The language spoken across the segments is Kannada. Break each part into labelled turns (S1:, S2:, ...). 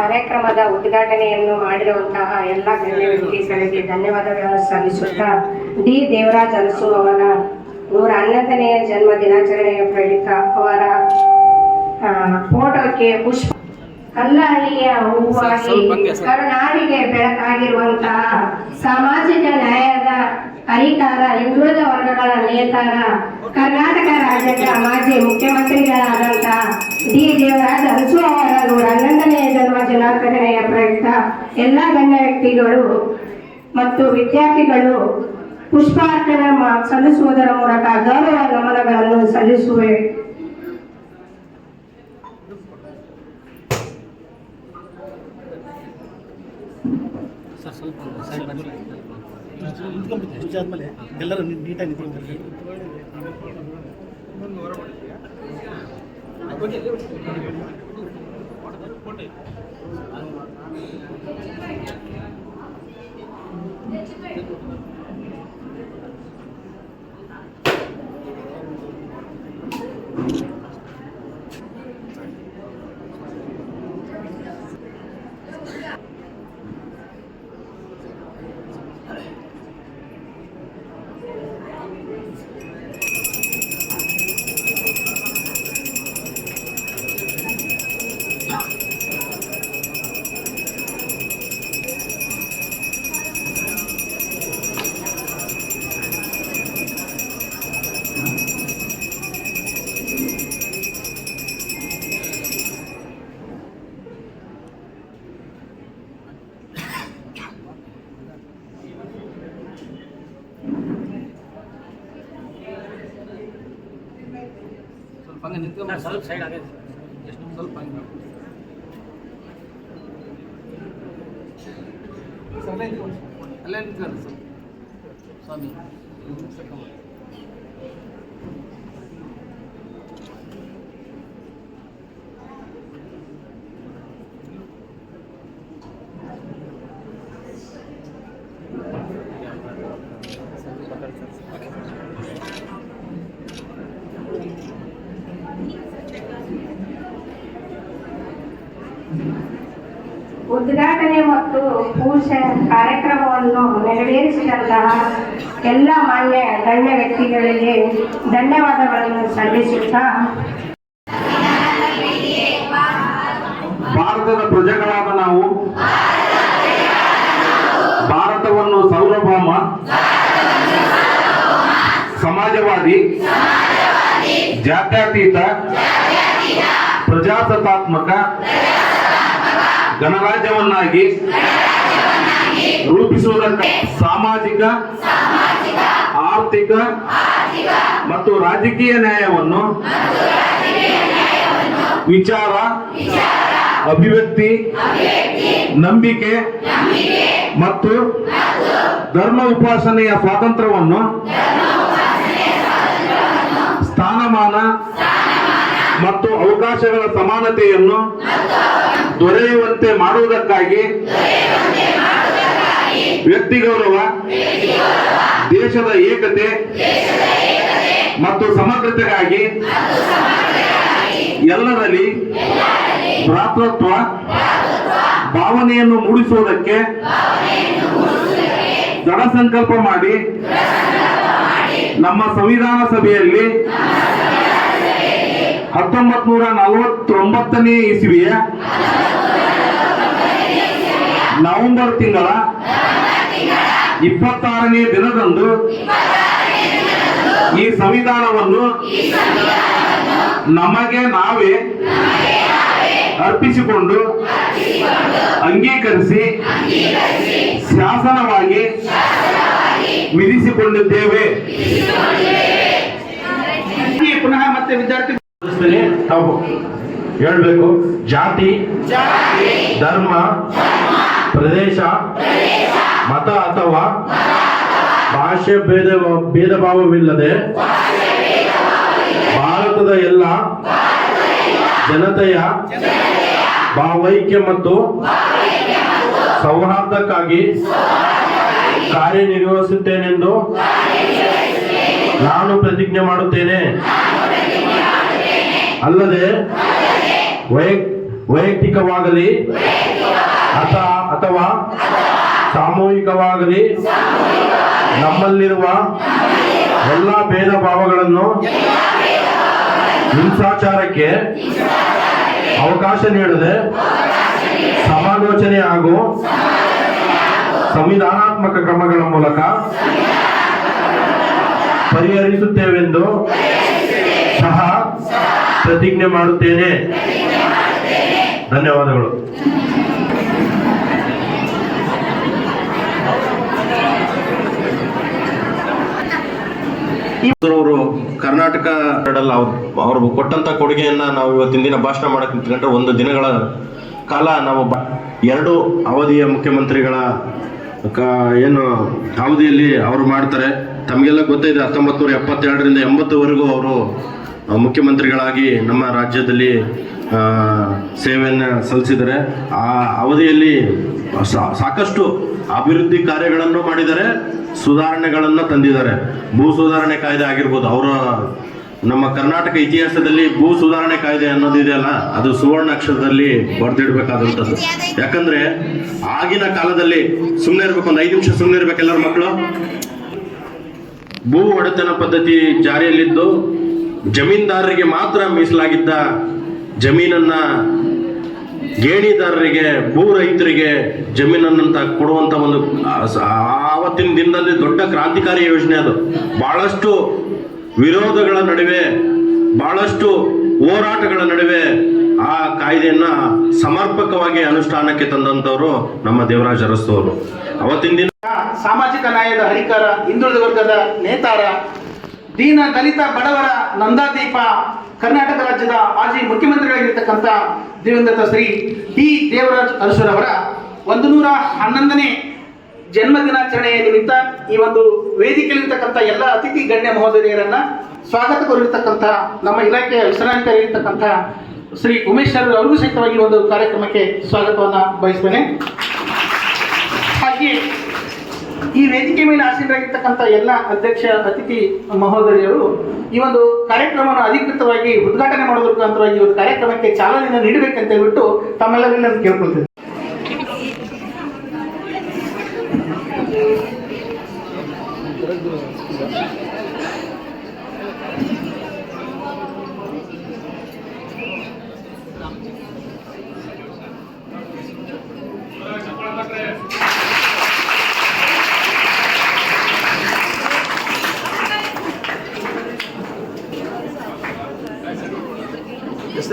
S1: ಕಾರ್ಯಕ್ರಮದ ಉದ್ಘಾಟನೆಯನ್ನು ಮಾಡಿರುವಂತಹ ಎಲ್ಲ ಗಣ್ಯ ವ್ಯಕ್ತಿಗಳಿಗೆ ಧನ್ಯವಾದಗಳನ್ನು ಸಲ್ಲಿಸುತ್ತಾ ಡಿ ದೇವರಾಜ್ ಅರಸು ಅವರ 111ನೇ ಜನ್ಮ ದಿನಾಚರಣೆಯ ಪ್ರಯುಕ್ತ ಅವರ ಫೋಟೋಕ್ಕೆ ಪುಷ್ಪ ಕಲ್ಲಹಳ್ಳಿಯ ಹೂವಾಗಿ ಕರುನಾಡಿಗೆ ಬೆಳಕಾಗಿರುವಂತಹ ಸಾಮಾಜಿಕ ನ್ಯಾಯದ ಹರಿಕಾರ, ಹಿಂದುಳಿದ ವರ್ಗಗಳ ನೇತಾರ, ಕರ್ನಾಟಕ ರಾಜ್ಯದ ಮಾಜಿ ಮುಖ್ಯಮಂತ್ರಿಗಳಾದಂತಹ ಡಿ ದೇವರಾಜ್ ಅರಸು ಅವರ 111ನೇ ಜನ್ಮ ದಿನಾಚರಣೆಯ ಪ್ರಯುಕ್ತ ಎಲ್ಲ ಗಣ್ಯ ವ್ಯಕ್ತಿಗಳು ಮತ್ತು ವಿದ್ಯಾರ್ಥಿಗಳು ಪುಷ್ಪಾರ್ಚನೆ ಸಲ್ಲಿಸುವುದರ ಮೂಲಕ ಗೌರವ ನಮನಗಳನ್ನು ಸಲ್ಲಿಸುವೆ.
S2: ಎಲ್ಲರೂ ನೀಟಾಗಿ ನಿಂತ್ಕೊಂಡು
S3: ಸ್ವಲ್ಪ ಸೈಡ್ ಆಗಿದೆ, ಸ್ವಲ್ಪ ಅಲ್ಲೇ ನಿಂತ್ಕೊಳ್ಳಿ ಸ್ವಾಮಿ.
S1: ಉದ್ಘಾಟನೆ ಮತ್ತು ಪೂಜೆ ಕಾರ್ಯಕ್ರಮವನ್ನು ನೆರವೇರಿಸಿದಂತಹ ಎಲ್ಲ ಮಾನ್ಯ ಗಣ್ಯ ವ್ಯಕ್ತಿಗಳಿಗೆ ಧನ್ಯವಾದಗಳನ್ನು ಸಲ್ಲಿಸುತ್ತಾ
S4: ಭಾರತದ ಪ್ರಜೆಗಳಾದ ನಾವು ಭಾರತವನ್ನು ಸಾರ್ವಭೌಮ, ಸಮಾಜವಾದಿ, ಜಾತ್ಯತೀತ, ಪ್ರಜಾಸತ್ತಾತ್ಮಕ ಗಣರಾಜ್ಯವನ್ನಾಗಿ ರೂಪಿಸುವುದಕ್ಕೆ ಸಾಮಾಜಿಕ, ಆರ್ಥಿಕ ಮತ್ತು ರಾಜಕೀಯ ನ್ಯಾಯವನ್ನು ವಿಚಾರ, ಅಭಿವ್ಯಕ್ತಿ, ನಂಬಿಕೆ ಮತ್ತು ಧರ್ಮ ಉಪಾಸನೆಯ ಸ್ವಾತಂತ್ರ್ಯವನ್ನು, ಸ್ಥಾನಮಾನ ಮತ್ತು ಅವಕಾಶಗಳ ಸಮಾನತೆಯನ್ನು ದೊರೆಯುವಂತೆ ಮಾಡುವುದಕ್ಕಾಗಿ ವ್ಯಕ್ತಿ ಗೌರವ, ದೇಶದ ಏಕತೆ ಮತ್ತು ಸಮಗ್ರತೆಗಾಗಿ ಎಲ್ಲರಲ್ಲಿ ಭ್ರಾತೃತ್ವ ಭಾವನೆಯನ್ನು ಮೂಡಿಸುವುದಕ್ಕೆ ದೃಢ ಸಂಕಲ್ಪ ಮಾಡಿ ನಮ್ಮ ಸಂವಿಧಾನ ಸಭೆಯಲ್ಲಿ 1949ನೇ ಇಸವಿಯ ನವೆಂಬರ್ ತಿಂಗಳ 26ನೇ ದಿನದಂದು ಈ ಸಂವಿಧಾನವನ್ನು ನಮಗೆ ನಾವೇ ಅರ್ಪಿಸಿಕೊಂಡು ಅಂಗೀಕರಿಸಿ ಶಾಸನವಾಗಿ ವಿಧಿಸಿಕೊಂಡಿದ್ದೇವೆ.
S2: ಪುನಃ ಮತ್ತೆ ವಿದ್ಯಾರ್ಥಿ
S4: ನಾವು ಹೇಳಬೇಕು, ಜಾತಿ, ಧರ್ಮ, ಪ್ರದೇಶ, ಮತ ಅಥವಾ ಭಾಷೆ ಭೇದ ಭಾವವಿಲ್ಲದೆ ಭಾರತದ ಎಲ್ಲ ಜನತೆಯ ಭಾವೈಕ್ಯ ಮತ್ತು ಸೌಹಾರ್ದಕ್ಕಾಗಿ ಕಾರ್ಯನಿರ್ವಹಿಸುತ್ತೇನೆಂದು ನಾನು ಪ್ರತಿಜ್ಞೆ ಮಾಡುತ್ತೇನೆ. ಅಲ್ಲದೆ ವೈಯಕ್ತಿಕವಾಗಲಿ ಅಥವಾ ಸಾಮೂಹಿಕವಾಗಲಿ ನಮ್ಮಲ್ಲಿರುವ ಎಲ್ಲ ಭೇದ ಭಾವಗಳನ್ನು ಹಿಂಸಾಚಾರಕ್ಕೆ ಅವಕಾಶ ನೀಡದೆ ಸಮಾಲೋಚನೆ ಹಾಗೂ ಸಂವಿಧಾನಾತ್ಮಕ ಕ್ರಮಗಳ ಮೂಲಕ ಪರಿಹರಿಸುತ್ತೇವೆಂದು ಸಹ ಪ್ರತಿಜ್ಞೆ ಮಾಡುತ್ತೇನೆ. ಧನ್ಯವಾದಗಳು. ಅವರು ಕರ್ನಾಟಕ ಅವರು ಕೊಟ್ಟಂತ ಕೊಡುಗೆಯನ್ನ ನಾವು ಇವತ್ತಿನ ದಿನ ಭಾಷಣ ಮಾಡಕ್ಕೆ ನಿಂತ್ಕೊಂಡ್ರೆ ಒಂದು ದಿನಗಳ ಕಾಲ ನಾವು ಎರಡು ಅವಧಿಯ ಮುಖ್ಯಮಂತ್ರಿಗಳ ಏನು ಅವಧಿಯಲ್ಲಿ ಅವರು ಮಾಡ್ತಾರೆ. ತಮಗೆಲ್ಲ ಗೊತ್ತಿದೆ 1972ರಿಂದ 80ವರೆಗೂ ಅವರು ಮುಖ್ಯಮಂತ್ರಿಗಳಾಗಿ ನಮ್ಮ ರಾಜ್ಯದಲ್ಲಿ ಸೇವೆಯನ್ನು ಸಲ್ಲಿಸಿದ್ದಾರೆ. ಆ ಅವಧಿಯಲ್ಲಿ ಸಾಕಷ್ಟು ಅಭಿವೃದ್ಧಿ ಕಾರ್ಯಗಳನ್ನು ಮಾಡಿದ್ದಾರೆ, ಸುಧಾರಣೆಗಳನ್ನು ತಂದಿದ್ದಾರೆ. ಭೂ ಸುಧಾರಣೆ ಕಾಯ್ದೆ ಆಗಿರ್ಬೋದು, ಅವರ ನಮ್ಮ ಕರ್ನಾಟಕ ಇತಿಹಾಸದಲ್ಲಿ ಭೂ ಸುಧಾರಣೆ ಕಾಯ್ದೆ ಅನ್ನೋದಿದೆಯಲ್ಲ, ಅದು ಸುವರ್ಣ ಅಕ್ಷರದಲ್ಲಿ ಬರೆದಿಡ್ಬೇಕಾದಂಥದ್ದು. ಯಾಕಂದ್ರೆ ಆಗಿನ ಕಾಲದಲ್ಲಿ ಸುಮ್ಮನೆ ಇರ್ಬೇಕು, ಒಂದು 5 ನಿಮಿಷ ಸುಮ್ಮನೆ ಇರ್ಬೇಕು ಎಲ್ಲರ ಮಕ್ಕಳು. ಭೂ ಒಡೆತನ ಪದ್ಧತಿ ಜಾರಿಯಲ್ಲಿದ್ದು ಜಮೀನ್ದಾರರಿಗೆ ಮಾತ್ರ ಮೀಸಲಾಗಿದ್ದ ಜಮೀನನ್ನ ಗೇಣಿದಾರರಿಗೆ, ಭೂ ರೈತರಿಗೆ ಜಮೀನನ್ನಂತ ಕೊಡುವಂತ ಒಂದು ಆವತ್ತಿನ ದಿನದಲ್ಲಿ ದೊಡ್ಡ ಕ್ರಾಂತಿಕಾರಿ ಯೋಜನೆ ಅದು. ಬಹಳಷ್ಟು ವಿರೋಧಗಳ ನಡುವೆ, ಬಹಳಷ್ಟು ಹೋರಾಟಗಳ ನಡುವೆ ಆ ಕಾಯ್ದೆಯನ್ನ ಸಮರ್ಪಕವಾಗಿ ಅನುಷ್ಠಾನಕ್ಕೆ ತಂದಂತವರು ನಮ್ಮ ದೇವರಾಜ ಅರಸು ಅವರು. ಅವತ್ತಿನ ದಿನ
S2: ಸಾಮಾಜಿಕ ನ್ಯಾಯದ ಹರಿಕಾರ, ಹಿಂದುಳಿದ ವರ್ಗದ ನೇತಾರ, ದೀನ ದಲಿತ ಬಡವರ ನಂದಾದೀಪ, ಕರ್ನಾಟಕ ರಾಜ್ಯದ ಮಾಜಿ ಮುಖ್ಯಮಂತ್ರಿಗಳಾಗಿರ್ತಕ್ಕಂಥ ದಿವಂಗತ ಶ್ರೀ ಡಿ ದೇವರಾಜ್ ಅರಸುರವರ 111ನೇ ಜನ್ಮ ದಿನಾಚರಣೆಯ ನಿಮಿತ್ತ ಈ ಒಂದು ವೇದಿಕೆಯಲ್ಲಿರ್ತಕ್ಕಂಥ ಎಲ್ಲ ಅತಿಥಿ ಗಣ್ಯ ಮಹೋದಯರನ್ನ ಸ್ವಾಗತ ಕೋರಿರ್ತಕ್ಕಂಥ ನಮ್ಮ ಇಲಾಖೆಯ ವಿಶ್ರಾಂತಿಯಲ್ಲಿರ್ತಕ್ಕಂಥ ಶ್ರೀ ಉಮೇಶ್ ಸರ್ ಅವರಿಗೂ ಸಹಿತವಾಗಿ ಒಂದು ಕಾರ್ಯಕ್ರಮಕ್ಕೆ ಸ್ವಾಗತವನ್ನ ಬಯಸ್ತೇನೆ. ಹಾಗೆ ಈ ವೇದಿಕೆ ಮೇಲೆ ಆಸೀನರಾಗಿರ್ತಕ್ಕಂಥ ಎಲ್ಲ ಅಧ್ಯಕ್ಷ ಅತಿಥಿ ಮಹೋದಯರು ಈ ಒಂದು ಕಾರ್ಯಕ್ರಮವನ್ನು ಅಧಿಕೃತವಾಗಿ ಉದ್ಘಾಟನೆ ಮಾಡೋದ್ರ ಅಂತವಾಗಿ ಒಂದು ಕಾರ್ಯಕ್ರಮಕ್ಕೆ ಚಾಲನೆಯನ್ನು ನೀಡಬೇಕಂತ ಹೇಳ್ಬಿಟ್ಟು ತಮ್ಮೆಲ್ಲರಿಂದ ಕೇಳ್ಕೊಳ್ತೇನೆ.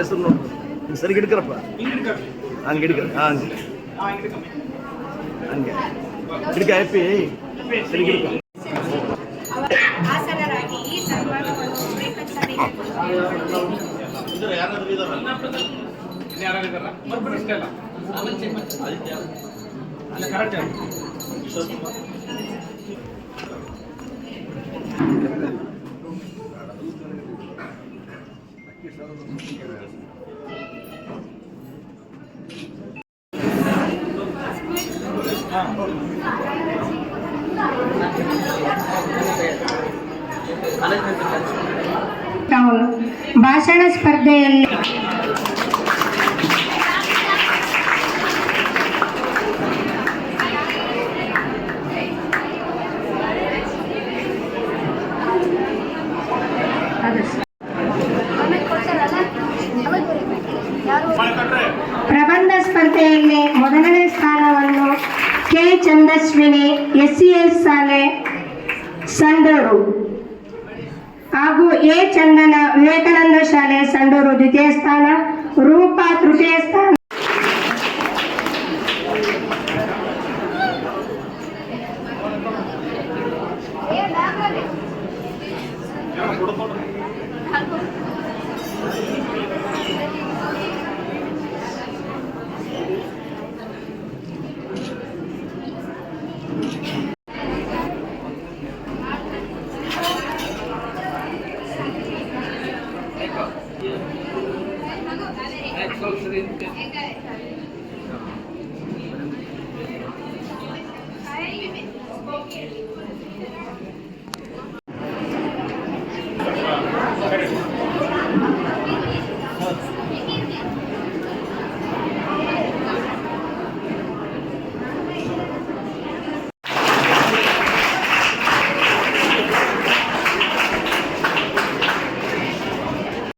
S5: ಹೆಸರು ನೋಡಿ ಸರಿ ಗಿಡ್ಕರಪ್ಪ, ಹಂಗೆ ಗಿಡ್ಕ, ಹಂಗೆ ಹಂಗೆ ಗಿಡ್ಕ ಹ್ಯಾಪಿ ಸರಿ ಗಿಡ್ಕ.
S6: ಆಸನರಾಗಿ ಈ ಸನ್ಮಾನವನ್ನು ಸ್ವೀಕರಿಸಬೇಕು.
S1: ಭಾಷಣ ಸ್ಪರ್ಧೆಯಲ್ಲಿ ಪ್ರಬಂಧ ಸ್ಪರ್ಧೆಯಲ್ಲಿ ಮೊದಲನೇ ಸ್ಥಾನವನ್ನು ಕೆ ಚಂದಸ್ವಿನಿ SCS ಶಾಲೆ ಸಂಡೂರು ಹಾಗೂ ಎ ಚಂದನ ವಿವೇಕಾನಂದ ಶಾಲೆ ಸಂಡೂರು ದ್ವಿತೀಯ ಸ್ಥಾನ, ರೂಪಾ ತೃತೀಯ ಸ್ಥಾನ.